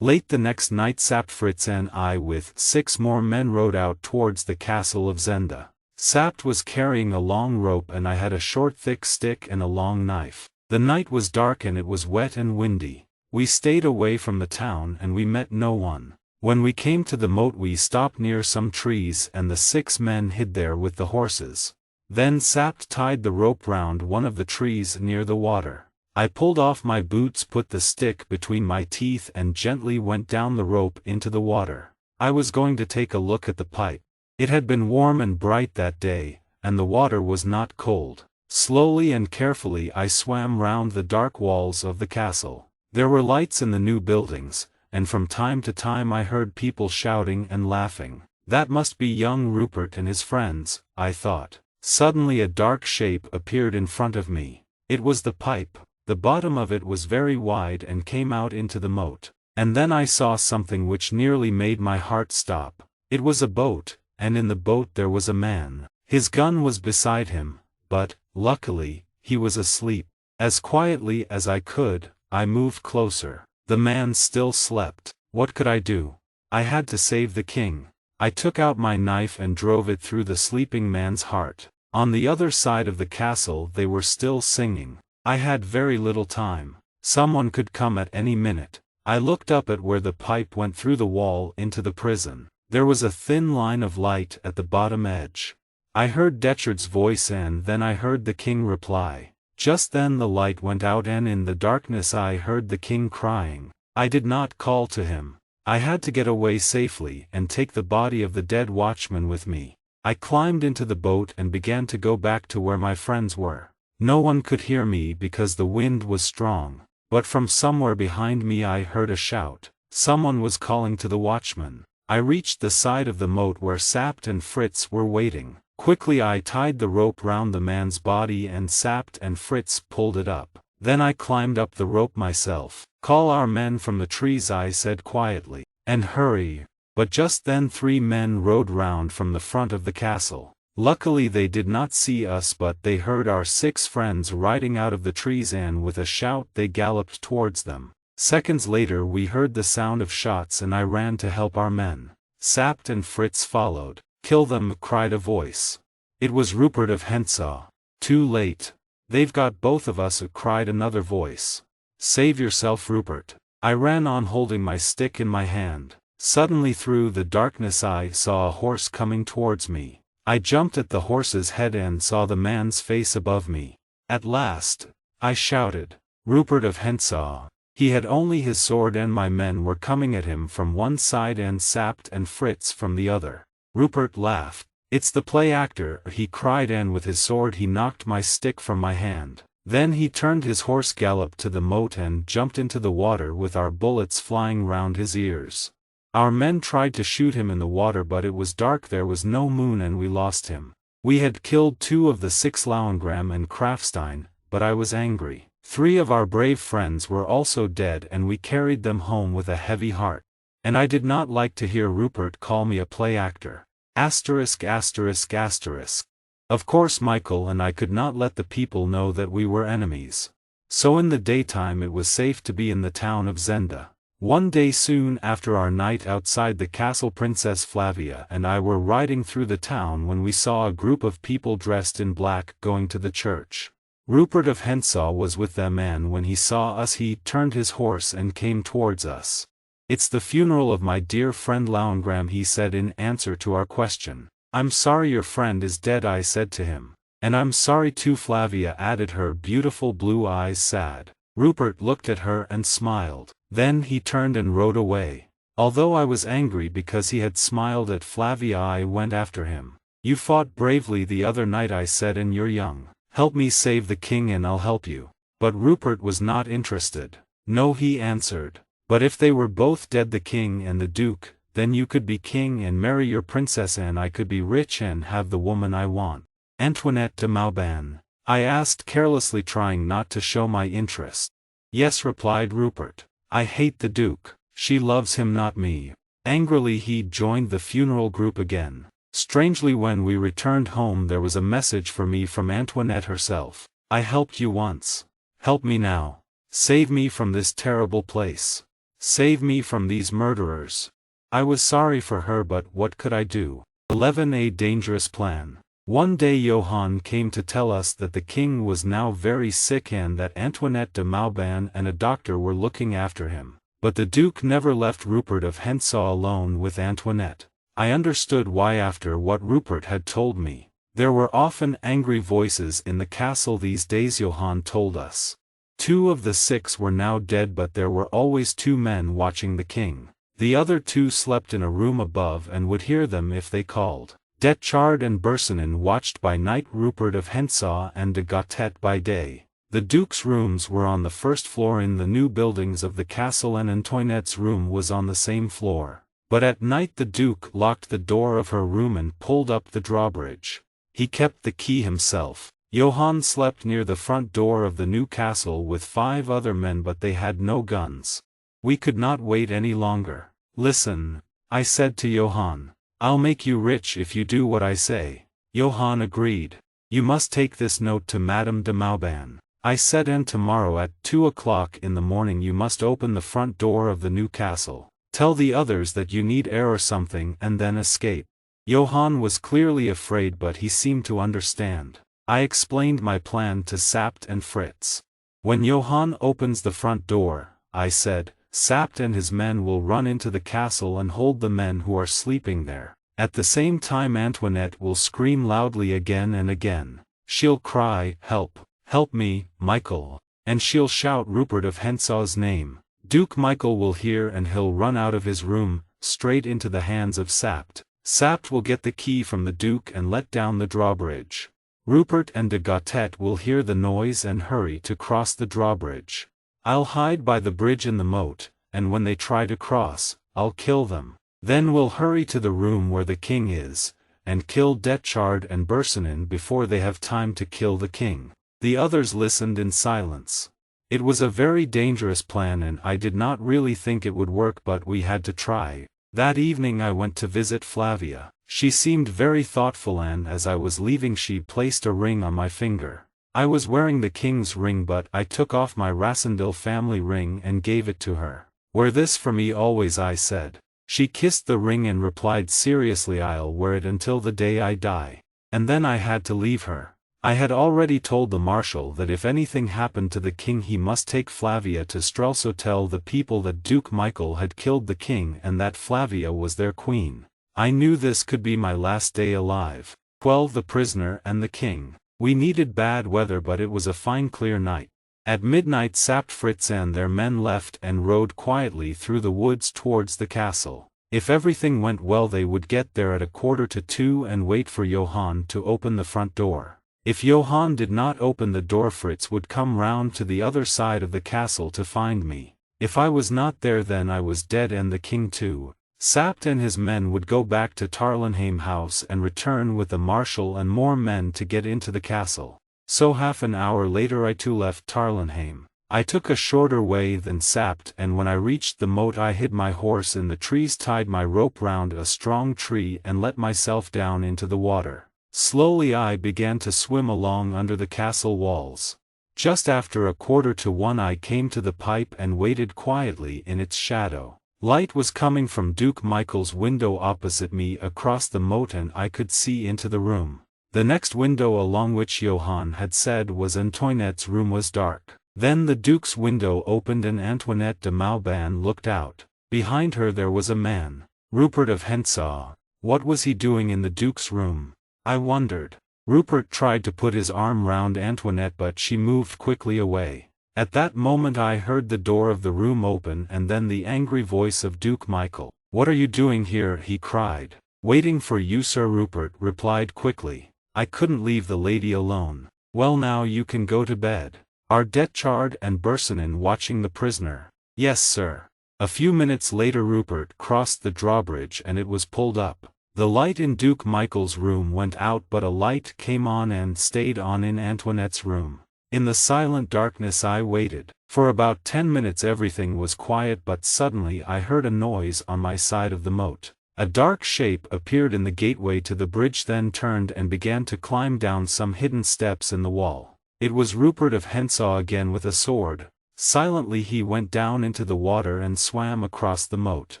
Late the next night Sapt, Fritz and I with 6 more men rode out towards the castle of Zenda. Sapt was carrying a long rope and I had a short thick stick and a long knife. The night was dark and it was wet and windy. We stayed away from the town and we met no one. When we came to the moat we stopped near some trees and the 6 men hid there with the horses. Then Sapt tied the rope round one of the trees near the water. I pulled off my boots, put the stick between my teeth and gently went down the rope into the water. I was going to take a look at the pipe. It had been warm and bright that day, and the water was not cold. Slowly and carefully I swam round the dark walls of the castle. There were lights in the new buildings, and from time to time I heard people shouting and laughing. That must be young Rupert and his friends, I thought. Suddenly a dark shape appeared in front of me. It was the pipe. The bottom of it was very wide and came out into the moat. And then I saw something which nearly made my heart stop. It was a boat, and in the boat there was a man. His gun was beside him, but, luckily, he was asleep. As quietly as I could, I moved closer. The man still slept. What could I do? I had to save the king. I took out my knife and drove it through the sleeping man's heart. On the other side of the castle they were still singing. I had very little time. Someone could come at any minute. I looked up at where the pipe went through the wall into the prison. There was a thin line of light at the bottom edge. I heard Detchard's voice and then I heard the king reply. Just then the light went out and in the darkness I heard the king crying. I did not call to him. I had to get away safely and take the body of the dead watchman with me. I climbed into the boat and began to go back to where my friends were. No one could hear me because the wind was strong, but from somewhere behind me I heard a shout. Someone was calling to the watchman. I reached the side of the moat where Sapt and Fritz were waiting. Quickly I tied the rope round the man's body and Sapt and Fritz pulled it up. Then I climbed up the rope myself. "Call our men from the trees," I said quietly, "and hurry." But just then 3 men rode round from the front of the castle. Luckily they did not see us but they heard our 6 friends riding out of the trees and with a shout they galloped towards them. Seconds later we heard the sound of shots and I ran to help our men. Sapt and Fritz followed. "Kill them," cried a voice. It was Rupert of Hentzau. "Too late. They've got both of us," cried another voice. "Save yourself, Rupert." I ran on holding my stick in my hand. Suddenly through the darkness I saw a horse coming towards me. I jumped at the horse's head and saw the man's face above me. "At last!" I shouted. Rupert of Hentzau. He had only his sword and my men were coming at him from one side and Sapt and Fritz from the other. Rupert laughed. "It's the play actor," he cried, and with his sword he knocked my stick from my hand. Then he turned his horse, galloped to the moat and jumped into the water with our bullets flying round his ears. Our men tried to shoot him in the water but it was dark, there was no moon, and we lost him. We had killed 2 of the 6 Lauengram and Krafstein, but I was angry. 3 of our brave friends were also dead and we carried them home with a heavy heart. And I did not like to hear Rupert call me a play actor. Asterisk asterisk asterisk. Of course Michael and I could not let the people know that we were enemies. So in the daytime it was safe to be in the town of Zenda. One day soon after our night outside the castle, Princess Flavia and I were riding through the town when we saw a group of people dressed in black going to the church. Rupert of Hentzau was with them and when he saw us he turned his horse and came towards us. "It's the funeral of my dear friend Lauengram," he said in answer to our question. "I'm sorry your friend is dead," I said to him. "And I'm sorry too," Flavia added, her beautiful blue eyes sad. Rupert looked at her and smiled. Then he turned and rode away. Although I was angry because he had smiled at Flavia, I went after him. "You fought bravely the other night," I said, "and you're young. Help me save the king and I'll help you." But Rupert was not interested. "No," he answered. "But if they were both dead, the king and the duke, then you could be king and marry your princess and I could be rich and have the woman I want." "Antoinette de Mauban?" I asked carelessly, trying not to show my interest. "Yes," replied Rupert. "I hate the duke. She loves him, not me." Angrily he joined the funeral group again. Strangely, when we returned home there was a message for me from Antoinette herself. "I helped you once. Help me now. Save me from this terrible place. Save me from these murderers." I was sorry for her, but what could I do? 11. A dangerous plan. One day Johann came to tell us that the king was now very sick and that Antoinette de Mauban and a doctor were looking after him. But the Duke never left Rupert of Hentzau alone with Antoinette. I understood why after what Rupert had told me. There were often angry voices in the castle these days, Johann told us. 2 of the 6 were now dead, but there were always 2 men watching the king. The other 2 slept in a room above and would hear them if they called. Detchard and Bersonin watched by night, Rupert of Hentzau and de Gautet by day. The Duke's rooms were on the first floor in the new buildings of the castle and Antoinette's room was on the same floor. But at night the Duke locked the door of her room and pulled up the drawbridge. He kept the key himself. Johann slept near the front door of the new castle with 5 other men, but they had no guns. We could not wait any longer. Listen, I said to Johann. I'll make you rich if you do what I say. Johann agreed. You must take this note to Madame de Mauban. I said, and tomorrow at 2 o'clock in the morning you must open the front door of the new castle. Tell the others that you need air or something and then escape. Johann was clearly afraid, but he seemed to understand. I explained my plan to Sapt and Fritz. When Johann opens the front door, I said, Sapt and his men will run into the castle and hold the men who are sleeping there. At the same time Antoinette will scream loudly again and again. She'll cry, help, help me, Michael, and she'll shout Rupert of Hentzau's name. Duke Michael will hear and he'll run out of his room, straight into the hands of Sapt. Sapt will get the key from the Duke and let down the drawbridge. Rupert and de Gautet will hear the noise and hurry to cross the drawbridge. I'll hide by the bridge in the moat, and when they try to cross, I'll kill them. Then we'll hurry to the room where the king is, and kill Detchard and Bersonin before they have time to kill the king. The others listened in silence. It was a very dangerous plan and I did not really think it would work, but we had to try. That evening I went to visit Flavia. She seemed very thoughtful and as I was leaving she placed a ring on my finger. I was wearing the king's ring, but I took off my Rassendyll family ring and gave it to her. Wear this for me always, I said. She kissed the ring and replied seriously, I'll wear it until the day I die. And then I had to leave her. I had already told the marshal that if anything happened to the king he must take Flavia to Strelsau, tell the people that Duke Michael had killed the king and that Flavia was their queen. I knew this could be my last day alive. 12. The prisoner and the king. We needed bad weather, but it was a fine clear night. At midnight Sapt, Fritz and their men left and rode quietly through the woods towards the castle. If everything went well they would get there at 1:45 and wait for Johann to open the front door. If Johann did not open the door, Fritz would come round to the other side of the castle to find me. If I was not there, then I was dead and the king too. Sapt and his men would go back to Tarlenheim house and return with the marshal and more men to get into the castle. So half an hour later I too left Tarlenheim. I took a shorter way than Sapt, and when I reached the moat I hid my horse in the trees, tied my rope round a strong tree and let myself down into the water. Slowly I began to swim along under the castle walls. Just after 1:45 I came to the pipe and waited quietly in its shadow. Light was coming from Duke Michael's window opposite me across the moat and I could see into the room. The next window along which Johann had said was Antoinette's room was dark. Then the Duke's window opened and Antoinette de Mauban looked out. Behind her there was a man. Rupert of Hentzau. What was he doing in the Duke's room? I wondered. Rupert tried to put his arm round Antoinette, but she moved quickly away. At that moment I heard the door of the room open and then the angry voice of Duke Michael. What are you doing here? He cried. Waiting for you, sir, Rupert replied quickly. I couldn't leave the lady alone. Well, now you can go to bed. Are Detchard and Bersonin watching the prisoner? Yes, sir. A few minutes later Rupert crossed the drawbridge and it was pulled up. The light in Duke Michael's room went out, but a light came on and stayed on in Antoinette's room. In the silent darkness I waited. For about 10 minutes everything was quiet, but suddenly I heard a noise on my side of the moat. A dark shape appeared in the gateway to the bridge, then turned and began to climb down some hidden steps in the wall. It was Rupert of Hentzau again with a sword. Silently he went down into the water and swam across the moat.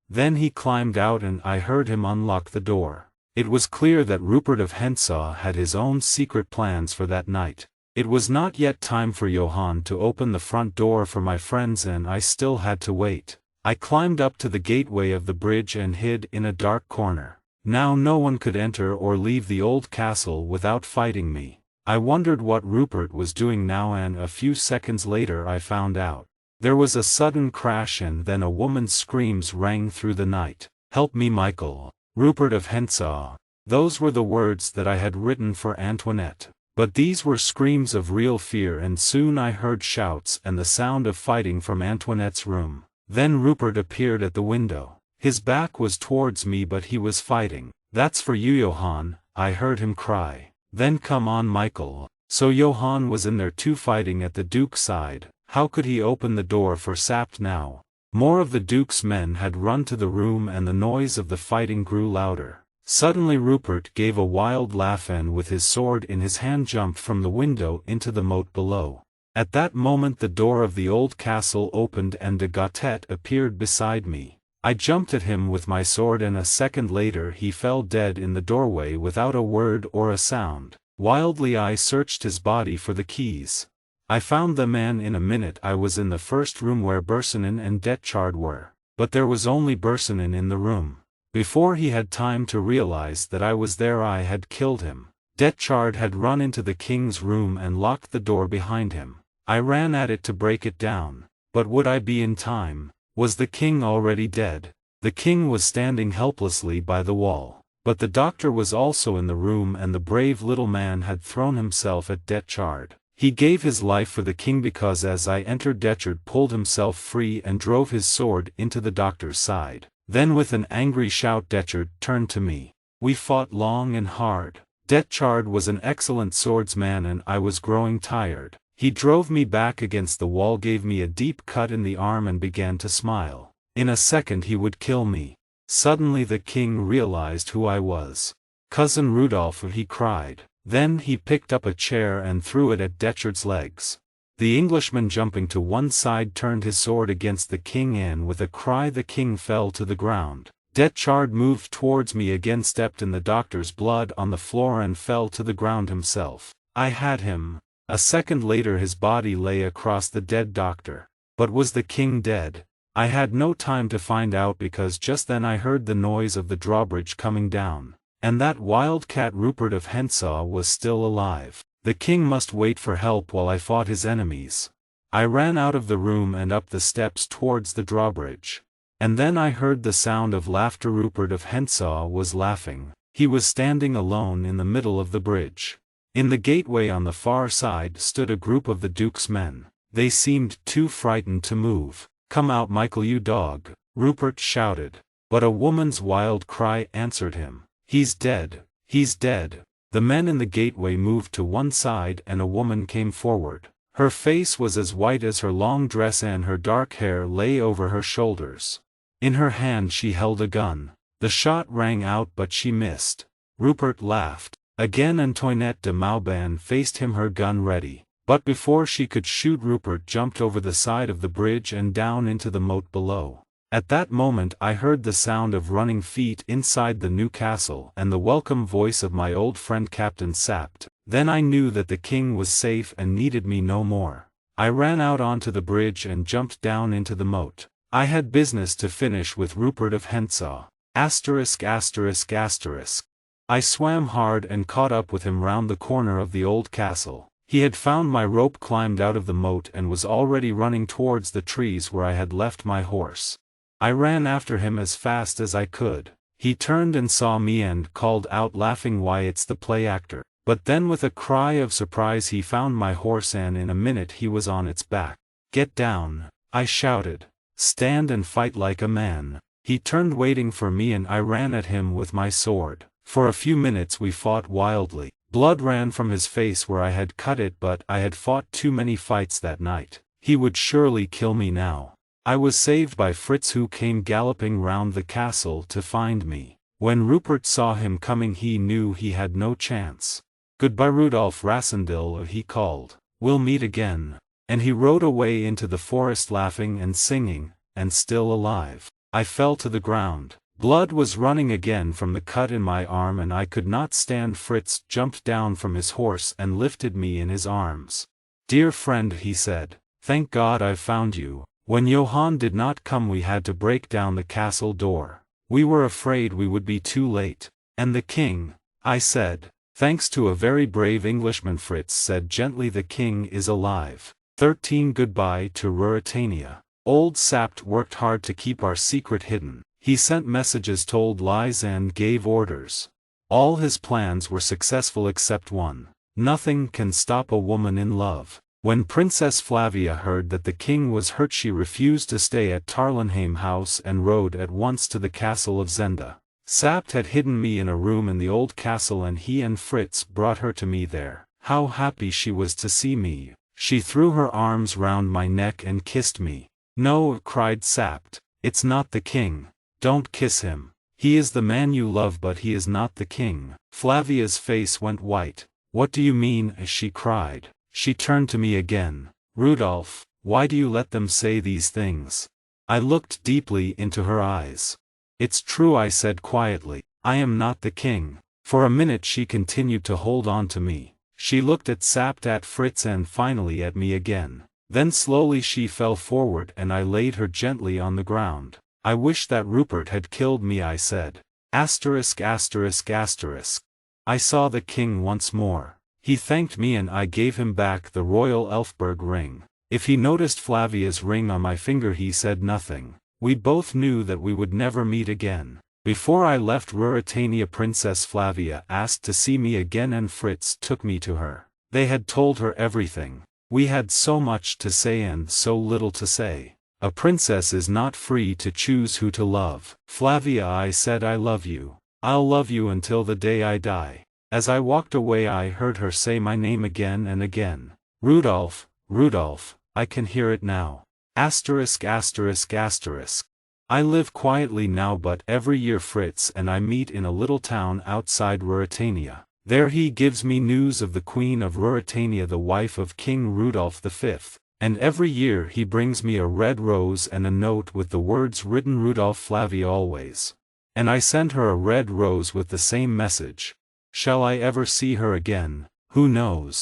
Then he climbed out and I heard him unlock the door. It was clear that Rupert of Hentzau had his own secret plans for that night. It was not yet time for Johann to open the front door for my friends and I still had to wait. I climbed up to the gateway of the bridge and hid in a dark corner. Now no one could enter or leave the old castle without fighting me. I wondered what Rupert was doing now, and a few seconds later I found out. There was a sudden crash and then a woman's screams rang through the night. "Help me, Michael. Rupert of Hentzau." Those were the words that I had written for Antoinette. But these were screams of real fear, and soon I heard shouts and the sound of fighting from Antoinette's room. Then Rupert appeared at the window. His back was towards me but he was fighting. "That's for you, Johann," I heard him cry. "Then come on, Michael." So Johann was in there too, fighting at the Duke's side. How could he open the door for Sapt now? More of the Duke's men had run to the room and the noise of the fighting grew louder. Suddenly Rupert gave a wild laugh and with his sword in his hand jumped from the window into the moat below. At that moment the door of the old castle opened and de Gautet appeared beside me. I jumped at him with my sword and a second later he fell dead in the doorway without a word or a sound. Wildly I searched his body for the keys. I found them and in a minute I was in the first room where Bersonin and Detchard were. But there was only Bersonin in the room. Before he had time to realize that I was there I had killed him. Detchard had run into the king's room and locked the door behind him. I ran at it to break it down. But would I be in time? Was the king already dead? The king was standing helplessly by the wall. But the doctor was also in the room and the brave little man had thrown himself at Detchard. He gave his life for the king because as I entered Detchard pulled himself free and drove his sword into the doctor's side. Then with an angry shout Detchard turned to me. We fought long and hard. Detchard was an excellent swordsman and I was growing tired. He drove me back against the wall, gave me a deep cut in the arm and began to smile. In a second he would kill me. Suddenly the king realized who I was. "Cousin Rudolph," he cried. Then he picked up a chair and threw it at Detchard's legs. The Englishman jumping to one side turned his sword against the king and with a cry the king fell to the ground. Detchard moved towards me again, stepped in the doctor's blood on the floor and fell to the ground himself. I had him. A second later his body lay across the dead doctor. But was the king dead? I had no time to find out because just then I heard the noise of the drawbridge coming down. And that wildcat Rupert of Hentzau was still alive. The king must wait for help while I fought his enemies. I ran out of the room and up the steps towards the drawbridge. And then I heard the sound of laughter. Rupert of Hentzau was laughing. He was standing alone in the middle of the bridge. In the gateway on the far side stood a group of the Duke's men. They seemed too frightened to move. "Come out, Michael, you dog," Rupert shouted. But a woman's wild cry answered him. "He's dead, he's dead." The men in the gateway moved to one side and a woman came forward. Her face was as white as her long dress and her dark hair lay over her shoulders. In her hand she held a gun. The shot rang out but she missed. Rupert laughed. Again Antoinette de Mauban faced him, her gun ready. But before she could shoot Rupert jumped over the side of the bridge and down into the moat below. At that moment I heard the sound of running feet inside the new castle and the welcome voice of my old friend Captain Sapt. Then I knew that the king was safe and needed me no more. I ran out onto the bridge and jumped down into the moat. I had business to finish with Rupert of Hentzau. *****. I swam hard and caught up with him round the corner of the old castle. He had found my rope, climbed out of the moat and was already running towards the trees where I had left my horse. I ran after him as fast as I could. He turned and saw me and called out laughing, "Why, it's the play actor." But then with a cry of surprise he found my horse and in a minute he was on its back. "Get down," I shouted. "Stand and fight like a man." He turned waiting for me and I ran at him with my sword. For a few minutes we fought wildly. Blood ran from his face where I had cut it, but I had fought too many fights that night. He would surely kill me now. I was saved by Fritz, who came galloping round the castle to find me. When Rupert saw him coming he knew he had no chance. "Goodbye, Rudolf Rassendyll," he called. "We'll meet again." And he rode away into the forest laughing and singing, and still alive. I fell to the ground. Blood was running again from the cut in my arm and I could not stand. Fritz jumped down from his horse and lifted me in his arms. "Dear friend," he said, "thank God I've found you. When Johann did not come we had to break down the castle door. We were afraid we would be too late." "And the king?" I said. "Thanks to a very brave Englishman," Fritz said gently, "the king is alive." 13 Goodbye to Ruritania. Old Sapt worked hard to keep our secret hidden. He sent messages, told lies and gave orders. All his plans were successful except one. Nothing can stop a woman in love. When Princess Flavia heard that the king was hurt she refused to stay at Tarlenheim House and rode at once to the castle of Zenda. Sapt had hidden me in a room in the old castle and he and Fritz brought her to me there. How happy she was to see me. She threw her arms round my neck and kissed me. "No," cried Sapt, "it's not the king. Don't kiss him. He is the man you love but he is not the king." Flavia's face went white. "What do you mean?" she cried. She turned to me again. "Rudolph, why do you let them say these things?" I looked deeply into her eyes. "It's true," I said quietly. "I am not the king." For a minute she continued to hold on to me. She looked at Sapt, at Fritz and finally at me again. Then slowly she fell forward and I laid her gently on the ground. "I wish that Rupert had killed me," I said. Asterisk asterisk asterisk. I saw the king once more. He thanked me and I gave him back the royal Elphberg ring. If he noticed Flavia's ring on my finger he said nothing. We both knew that we would never meet again. Before I left Ruritania, Princess Flavia asked to see me again and Fritz took me to her. They had told her everything. We had so much to say and so little to say. A princess is not free to choose who to love. "Flavia," I said, "I love you. I'll love you until the day I die." As I walked away I heard her say my name again and again. "Rudolph, Rudolph," I can hear it now. Asterisk asterisk asterisk. I live quietly now but every year Fritz and I meet in a little town outside Ruritania. There he gives me news of the Queen of Ruritania, the wife of King Rudolph V. And every year he brings me a red rose and a note with the words written "Rudolph Flavia always." And I send her a red rose with the same message. Shall I ever see her again? Who knows?